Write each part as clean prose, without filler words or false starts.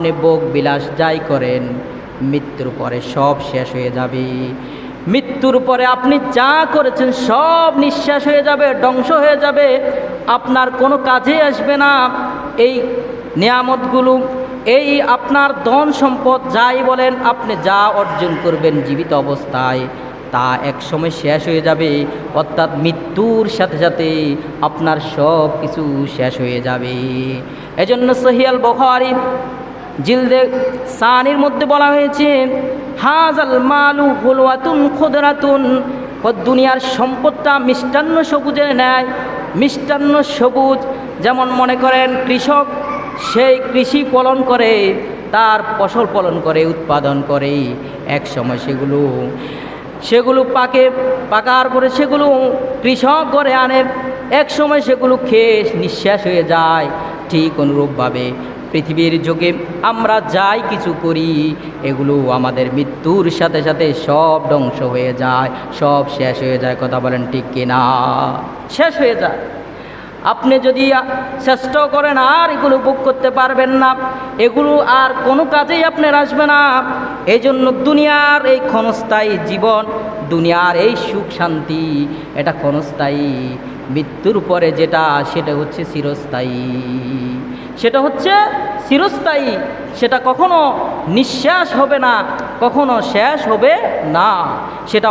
আপনি ভোগ বিলাস যাই করেন, মৃত্যুর পরে সব শেষ হয়ে যাবে। মৃত্যুর পরে আপনি যা করেছেন সব নিঃশ্বাস হয়ে যাবে, ধ্বংস হয়ে যাবে, আপনার কোনো কাজে আসবে না। এই নিয়ামতগুলো, এই আপনার ধন সম্পদ যাই বলেন, আপনি যা অর্জন করবেন জীবিত অবস্থায় তা একসময় শেষ হয়ে যাবে। অর্থাৎ মৃত্যুর সাথে সাথে আপনার সব কিছু শেষ হয়ে যাবে। এজন্য সহিহ আল বুখারী জিলদে সানির মধ্যে বলা হয়েছে, হাজাল মালু হুলওয়াতুন খুদরাতুন, দুনিয়ার সম্পদটা মিষ্টান্ন সবুজের ন্যায়। মিষ্টান্ন সবুজ, যেমন মনে করেন কৃষক, সেই কৃষি ফলন করে, তার ফসল ফলন করে, উৎপাদন করে, এক সময় সেগুলো পাকার পরে সেগুলো কৃষক ঘরে আনে, এক সময় সেগুলো খেয়ে নিঃশ্বাস হয়ে যায়। ঠিক অনুরূপভাবে পৃথিবীর যুগে আমরা যাই কিছু করি, এগুলো আমাদের মৃত্যুর সাথে সাথে সব ধ্বংস হয়ে যায়, সব শেষ হয়ে যায়। কথা বলেন ঠিক কিনা? শেষ হয়ে যায়। আপনি যদি চেষ্টাও করেন আর এগুলো ভোগ করতে পারবেন না, এগুলো আর কোনো কাজেই আপনার আসবে না। এই জন্য দুনিয়ার এই ক্ষণস্থায়ী জীবন, দুনিয়ার এই সুখ শান্তি, এটা ক্ষণস্থায়ী। মৃত্যুর পরে যেটা, সেটা হচ্ছে চিরস্থায়ী, সেটা হচ্ছে চিরস্থায়ী। সেটা কখনো নিঃশ্বাস হবে না, কখনো শেষ হবে না। সেটা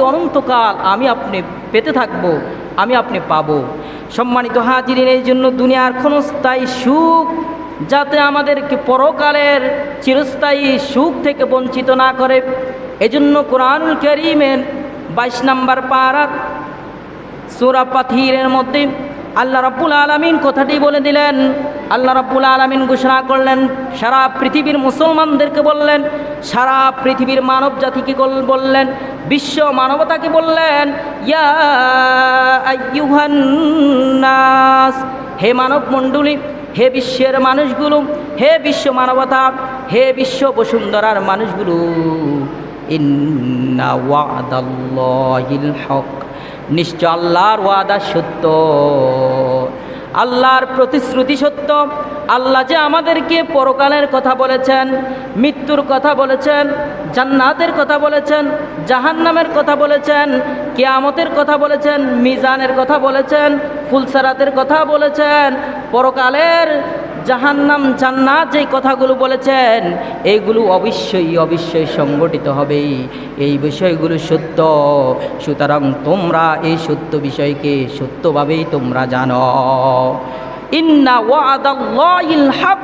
অনন্তকাল আমি আপনি পেতে থাকবো, আমি আপনি পাবো। সম্মানিত হাজিরিন, এই জন্য দুনিয়ার ক্ষণস্থায়ী সুখ যাতে আমাদেরকে পরকালের চিরস্থায়ী সুখ থেকে বঞ্চিত না করে, এজন্য কোরআনুল কারীমের 22 নম্বর পারার সূরা ফাতিরের মধ্যে আল্লাহ রাব্বুল আলামিন কথাটি বলে দিলেন। আল্লাহ রাব্বুল আলামিন ঘোষণা করলেন, সারা পৃথিবীর মুসলমানদেরকে বললেন, সারা পৃথিবীর মানব জাতিকে বললেন, বিশ্ব মানবতাকে বললেন, ইয়া আইয়ুহান নাস, হে মানব মণ্ডলী, হে বিশ্বের মানুষগুলো, হে বিশ্ব মানবতা, হে বিশ্ব বসুন্ধরার মানুষগুলো, ইন্না ওয়াদাল্লাহিল হক, নিশ্চয় আল্লাহর ওয়াদা সত্য, আল্লাহর প্রতিশ্রুতি সত্য। আল্লাহ যে আমাদেরকে পরকালের কথা বলেছেন, মৃত্যুর কথা বলেছেন, জান্নাতের কথা বলেছেন, জাহান্নামের কথা বলেছেন, কিয়ামতের কথা বলেছেন, মিজানের কথা বলেছেন, ফুলসিরাতের কথা বলেছেন, পরকালের জাহান্নাম জান্নাত যেই কথাগুলো বলেছেন, এইগুলো অবশ্যই সংগঠিত হবে। এই বিষয়গুলো সত্য। সুতরাং তোমরা এই সত্য বিষয়কে সত্যভাবেই তোমরা জানো। ইন্না ওয়াদাল্লাহিল হক,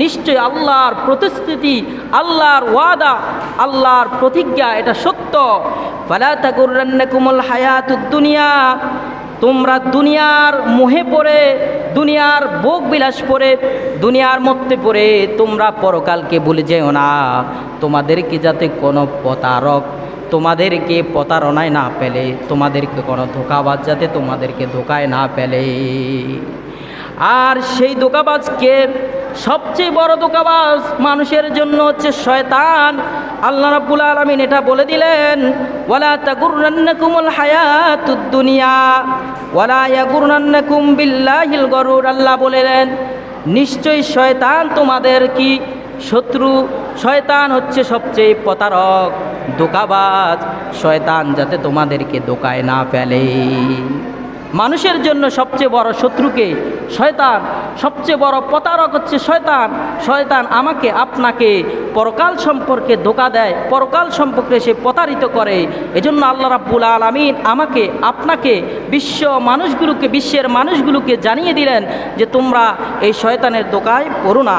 নিশ্চয় আল্লাহর প্রতিশ্রুতি, আল্লাহর ওয়াদা, আল্লাহর প্রতিজ্ঞা, এটা সত্য। ফালা তাগুররান্নাকুমুল হায়াতুদ দুনিয়া, তোমরা দুনিয়ার মোহে পড়ে, দুনিয়ার ভোগ বিলাস পড়ে, দুনিয়ার মধ্যে পড়ে তোমরা পরকালকে ভুলে যেও না। তোমাদেরকে যাতে কোনো প্রতারক তোমাদেরকে প্রতারণায় না পেলে, তোমাদেরকে কোনো ধোঁকাবাজ যাতে তোমাদেরকে ধোঁকায় না পেলে। আর সেই ধোঁকাবাজকে, সবচেয়ে বড় ধোঁকাবাজ মানুষের জন্য হচ্ছে শয়তান। আল্লাহ রাব্বুল আলামিন এটা বলে দিলেন, ওয়ালা তাগুররান্নাকুমুল হায়াতুদ দুনিয়া ওয়ালা ইয়াগুররান্নাকুম বিল্লাহিল গরুর। আল্লাহ বলেন, নিশ্চয়ই শয়তান তোমাদের কি শত্রু, শয়তান হচ্ছে সবচেয়ে প্রতারক, ধোঁকাবাজ। শয়তান যাতে তোমাদেরকে ধোঁকায় না ফেলে। মানুষের জন্য সবচেয়ে বড় শত্রুকে শয়তান, সবচেয়ে বড় প্রতারক হচ্ছে শয়তান। শয়তান আমাকে আপনাকে পরকাল সম্পর্কে ধোঁকা দেয়, পরকাল সম্পর্কে সে প্রতারিত করে। এজন্য আল্লাহ রাব্বুল আলামিন আমাকে আপনাকে বিশ্বের মানুষগুলোকে জানিয়ে দিলেন যে তোমরা এই শয়তানের ধোঁকায় পড়ো না।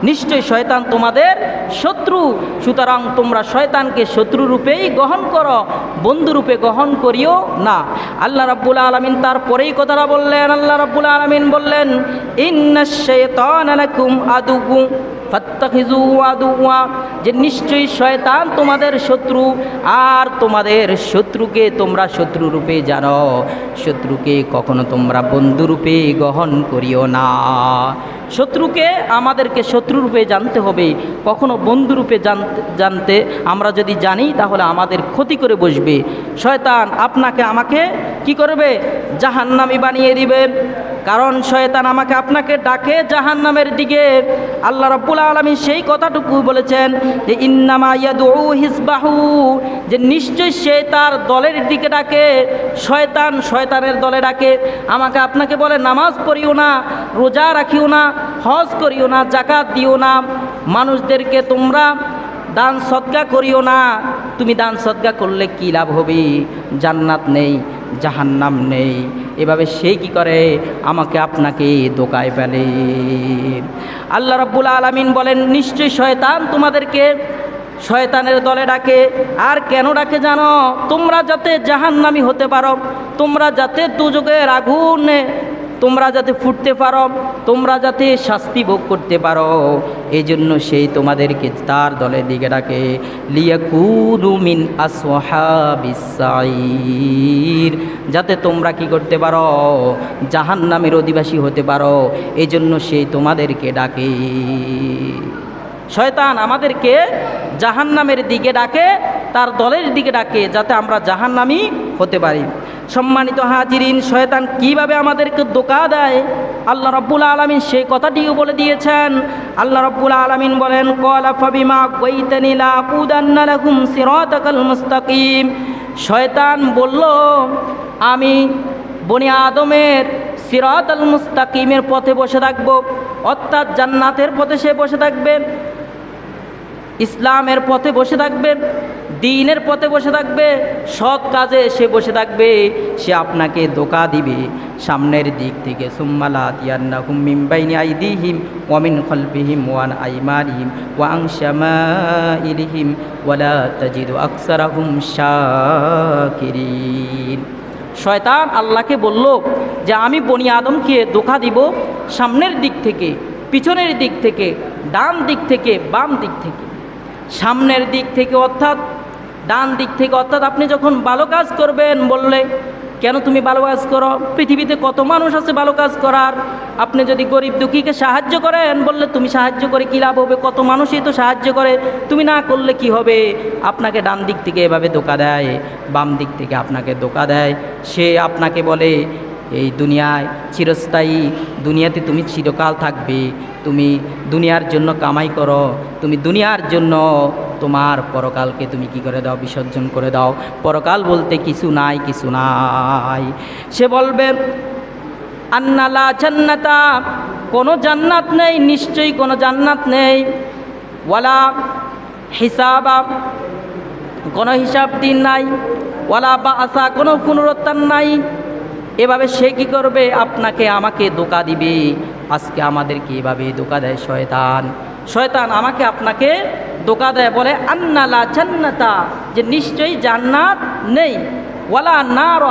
নিশ্চয়ই শয়তান তোমাদের শত্রু। সুতরাং তোমরা শয়তানকে শত্রুরূপেই গ্রহণ করো, বন্ধুরূপে গ্রহণ করিও না। আল্লাহ রাব্বুল আলামিন তারপরেই কথাটা বললেন। আল্লাহ রাব্বুল আলামিন বললেন, ইন্নাশ শাইতানা লাকুম আদুউন ফাত্তাখিযুহু আদুওয়া, যে নিশ্চয়ই শয়তান তোমাদের শত্রু, আর তোমাদের শত্রুকে তোমরা শত্রুরূপে জানো। শত্রুকে কখনো তোমরা বন্ধুরূপে গ্রহণ করিও না। শত্রুকে আমাদেরকে শত্রুরূপে জানতে হবে, কখনো বন্ধুরূপে জানতে আমরা যদি জানি তাহলে আমাদের ক্ষতি করে বসবে। শয়তান আপনাকে আমাকে কি করবে? জাহান্নামী বানিয়ে দিবে। কারণ শয়তান আমাকে আপনাকে ডাকে জাহান্নামের দিকে। আল্লাহ রাব্বুল আলামিন সেই কথাটুকু বলেছেন যে ইন্নামা ইয়াদউ হিজবাহু, যে নিশ্চয় সে তার দলের দিকে ডাকে। শয়তান শয়তানের দলে ডাকে। আমাকে আপনাকে বলে নামাজ পড়িও না, রোজা রাখিও না, হজ করিও না, যাকাত দিও না, মানুষদেরকে তোমরা দান সদকা করিও না। তুমি দান সদকা করলে কি লাভ হবে? জান্নাত নেই, জাহান্নাম নেই। এভাবে সে কি করে? আমাকে আপনাকে ধোঁকায় ফেলে। আল্লাহ রাব্বুল আলামিন বলেন নিশ্চয় শয়তান তোমাদেরকে শয়তানের দলে ডাকে। আর কেন ডাকে জানো? তোমরা যাতে জাহান্নামী হতে পারো, তোমরা যাতে দুজকের আগুনে তোমরা যাতে ফুটতে পারো, তোমরা যাতে শাস্তি ভোগ করতে পারো, এই জন্য সেই তোমাদেরকে তার দলের দিকে ডাকে। লিয়াকুনু মিন আসহাবিস সাইর, যাতে তোমরা কি করতে পারো? জাহান্নামের অধিবাসী হতে পারো, এই জন্য সেই তোমাদেরকে ডাকে। শয়তান আমাদেরকে জাহান্নামের দিকে ডাকে, তার দলের দিকে ডাকে, যাতে আমরা জাহান্নামী হতে পারি। সম্মানিত হাজিরিন, শয়তান কিভাবে আমাদেরকে ধোঁকা দেয় আল্লাহ রাব্বুল আলামিন সেই কথাটিও বলে দিয়েছেন। আল্লাহ রাব্বুল আলামিন বলেন ক্বালা ফাবিমা গাওয়াইতানি লাকুদান্না লাকুম সিরাতাকাল মুস্তাকিম। শয়তান বলল আমি বনি আদমের সিরাতাল মুস্তাকিমের পথে বসে থাকব, অর্থাৎ জান্নাতের পথে সে বসে থাকবে, ইসলামের পথে বসে থাকবে, দ্বীনের পথে বসে থাকবে, সৎ কাজে সে বসে থাকবে। সে আপনাকে ধোঁকা দিবে সামনের দিক থেকে। সুম্মা লাতিয়ান্নাহুম মিন বাইনি আইদিহিম ওয়া মিন খালফিহিম ওয়া আন আইমানিহিম ওয়া আন শামাইলিহিম ওয়া লা তাজিদু আকসারাহুম শাকিরিন। শয়তান আল্লাহকে বলল যে আমি বনি আদমকে ধোঁকা দিব সামনের দিক থেকে, পিছনের দিক থেকে, ডান দিক থেকে, বাম দিক থেকে। সামনের দিক থেকে অর্থাৎ ডান দিক থেকে, অর্থাৎ আপনি যখন ভালো কাজ করবেন বললে কেন তুমি ভালো কাজ করো? পৃথিবীতে কত মানুষ আছে ভালো কাজ করার। আপনি যদি গরিব দুঃখীকে সাহায্য করেন বললে তুমি সাহায্য করে কী লাভ হবে? কত মানুষই তো সাহায্য করে, তুমি না করলে কি হবে? আপনাকে ডান দিক থেকে এভাবে ধোঁকা দেয়, বাম দিক থেকে আপনাকে ধোঁকা দেয়। সে আপনাকে বলে এই দুনিয়ায় চিরস্থায়ী, দুনিয়াতে তুমি চিরকাল থাকবে, তুমি দুনিয়ার জন্য কামাই করো, তুমি দুনিয়ার জন্য তোমার পরকালকে তুমি কি করে দাও? বিসর্জন করে দাও। পরকাল বলতে কিছু নাই, কিছু নাই। সে বলবে আন্না লা জান্নাতা, কোনো জান্নাত নেই, নিশ্চয়ই কোনো জান্নাত নেই। ওয়ালা হিসাবা, কোনো হিসাব দিন নাই। ওয়ালা বাআসা, কোনো পুনরুত্থান নাই। এভাবে সে কী করবে? আপনাকে আমাকে ধোঁকা দিবে। আজকে আমাদেরকে এভাবে ধোঁকা দেয় শয়তান। শয়তান আমাকে আপনাকে ধোঁকা দেয়, বলে আন্না লা জান্নাতা, যে নিশ্চয়ই জান্নাত নেই। ওয়ালা নার,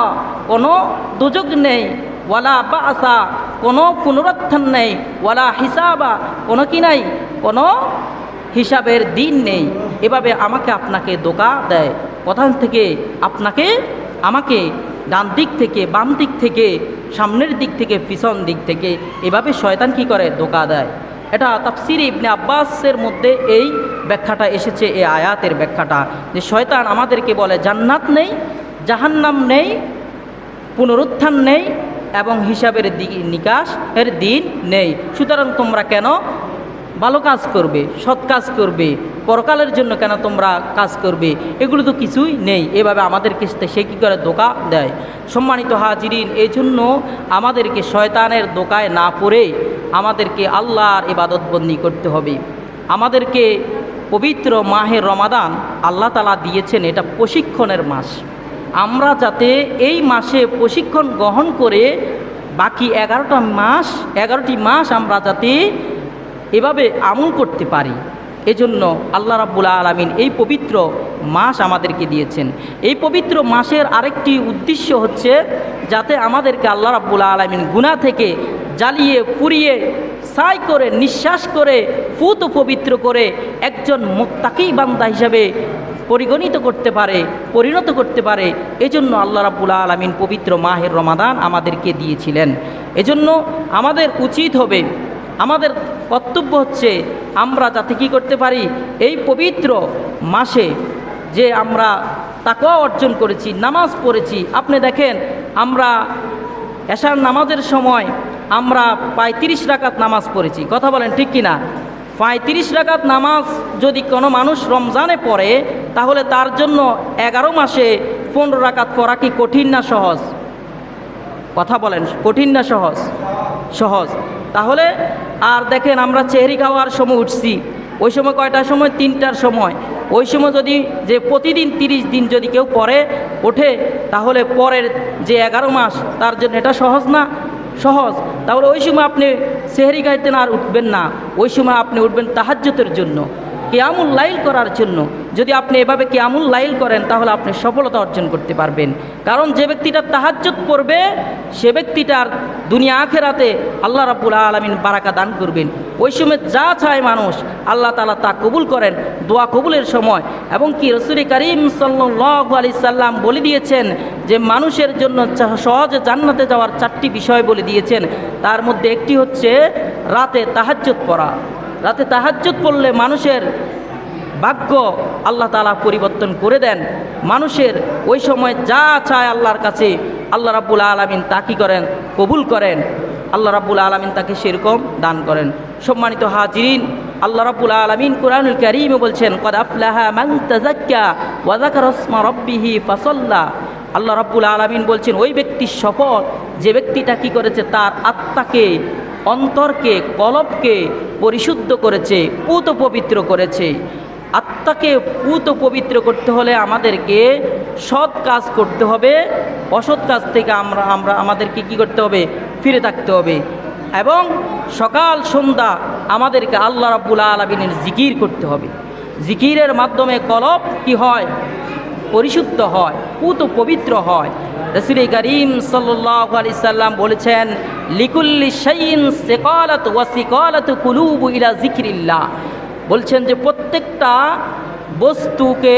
কোনো দুজক নেই। ওয়ালা বাআসা, কোনো পুনরুত্থান নেই। ওয়ালা হিসাবা, কোনো কি নাই? কোনো হিসাবের দিন নেই। এভাবে আমাকে আপনাকে ধোঁকা দেয়। কোথা থেকে? আপনাকে আমাকে ডান দিক থেকে, বাম দিক থেকে, সামনের দিক থেকে, পিছন দিক থেকে, এভাবে শয়তান কি করে? ধোঁকা দেয়। এটা তাফসিরে ইবনে আব্বাসের মধ্যে এই ব্যাখ্যাটা এসেছে, এই আয়াতের ব্যাখ্যাটা, যে শয়তান আমাদেরকে বলে জান্নাত নেই, জাহান্নাম নেই, পুনরুত্থান নেই এবং হিসাবের নিকাশ এর দিন নেই। সুতরাং তোমরা কেন ভালো কাজ করবে, সৎ কাজ করবে, পরকালের জন্য কেন তোমরা কাজ করবে? এগুলো তো কিছুই নেই। এভাবে আমাদেরকে সে কী করে? ধোঁকা দেয়। সম্মানিত হাজিরিন, এই জন্য আমাদেরকে শয়তানের ধোঁকায় না পড়ে আমাদেরকে আল্লাহর ইবাদতবন্দি করতে হবে। আমাদেরকে পবিত্র মাহে রমাদান আল্লাহ তাআলা দিয়েছেন, এটা প্রশিক্ষণের মাস। আমরা যাতে এই মাসে প্রশিক্ষণ গ্রহণ করে বাকি 11টি মাস আমরা যাতে এভাবে আমল করতে পারি, এজন্য আল্লাহ রাব্বুল আলামিন এই পবিত্র মাস আমাদেরকে দিয়েছেন। এই পবিত্র মাসের আরেকটি উদ্দেশ্য হচ্ছে যাতে আমাদেরকে আল্লাহ রাব্বুল আলামিন গুনাহ থেকে জ্বালিয়ে পুড়িয়ে ছাই করে, নিঃশ্বাস করে, পুত পবিত্র করে একজন মুত্তাকি বান্দা হিসাবে পরিগণিত করতে পারে, পরিণত করতে পারে। এজন্য আল্লাহ রাব্বুল আলামিন পবিত্র মাহের রমাদান আমাদেরকে দিয়েছিলেন। এজন্য আমাদের উচিত হবে, আমাদের কর্তব্য হচ্ছে আমরা যাতে কী করতে পারি? এই পবিত্র মাসে যে আমরা তাকওয়া অর্জন করেছি, নামাজ পড়েছি। আপনি দেখেন আমরা এশার নামাজের সময় আমরা ৩৫ রাকাত নামাজ পড়েছি, কথা বলেন ঠিক কিনা? ৩৫ রাকাত নামাজ যদি কোনো মানুষ রমজানে পড়ে তাহলে তার জন্য 11 মাসে 15 রাকাত পড়া কি কঠিন না সহজ? কথা বলেন, কঠিন না সহজ? সহজ। তাহলে আর দেখেন আমরা চেহারি খাওয়ার সময় উঠছি, ওই সময় কয়টার সময়? 3টার সময়। ওই সময় যদি যে প্রতিদিন 30 দিন যদি কেউ পরে ওঠে তাহলে পরের যে 11 মাস তার জন্য এটা সহজ না? সহজ। তাহলে ওই সময় আপনি সেহরি খাইতেন আর উঠবেন না, ওই সময় আপনি উঠবেন তাহাজ্জুদের জন্য, কিয়ামুল লাইল করার জন্য। যদি আপনি এভাবে কিয়ামুল লাইল করেন তাহলে আপনি সফলতা অর্জন করতে পারবেন। কারণ যে ব্যক্তিটা তাহাজ্জুদ পড়বে সে ব্যক্তিটার দুনিয়া আখেরাতে আল্লাহ রাব্বুল আলামিন বারাকা দান করবেন। ওই সময় যা চায় মানুষ আল্লাহ তাআলা তা কবুল করেন দোয়া কবুলের সময়। এবং কি রাসূল করিম সাল্লাল্লাহু আলাইহি সাল্লাম বলে দিয়েছেন যে মানুষের জন্য সহজে জান্নাতে যাওয়ার 4টি বিষয় বলে দিয়েছেন। তার মধ্যে একটি হচ্ছে রাতে তাহাজ্জুদ পড়া। রাতে তাহাজ্জুদ পড়লে মানুষের ভাগ্য আল্লাহ তাআলা পরিবর্তন করে দেন। মানুষের ওই সময় যা চায় আল্লাহর কাছে আল্লাহ রাব্বুল আলামিন তা কি করেন? কবুল করেন। আল্লাহ রাব্বুল আলামিন তাকে সেরকম দান করেন। সম্মানিত হাজিরিন, আল্লাহ রাব্বুল আলামিন কুরআনুল কারীমে বলছেন ক্বাদ আফলাহা মান তাযাক্কা ওয়া যাকারা ইসমা রাব্বিহি ফাসাল্লা। আল্লাহ রাব্বুল আলামিন বলছেন ওই ব্যক্তি সফল যে ব্যক্তিটা কি করেছে? তার আত্মাকে, অন্তরকে, কলবকে পরিশুদ্ধ করেছে, পুত পবিত্র করেছে। আত্মাকে পুত পবিত্র করতে হলে আমাদেরকে সৎ কাজ করতে হবে, অসৎ কাজ থেকে আমাদেরকে কি করতে হবে? ফিরে থাকতে হবে। এবং সকাল সন্ধ্যা আমাদেরকে আল্লাহ রাব্বুল আলামিনের জিকির করতে হবে। জিকিরের মাধ্যমে কলব কি হয়? পরিশুদ্ধ হয়, পুত পবিত্র হয়। রাসূল করিম সাল্লাল্লাহু আলাইহি সাল্লাম বলেছেন লিকুল্লি শাইইন সিকালাতু ওয়া সিকালাতু কুলুবু ইলা যিকরিল্লাহ। বলছেন যে প্রত্যেকটা বস্তুকে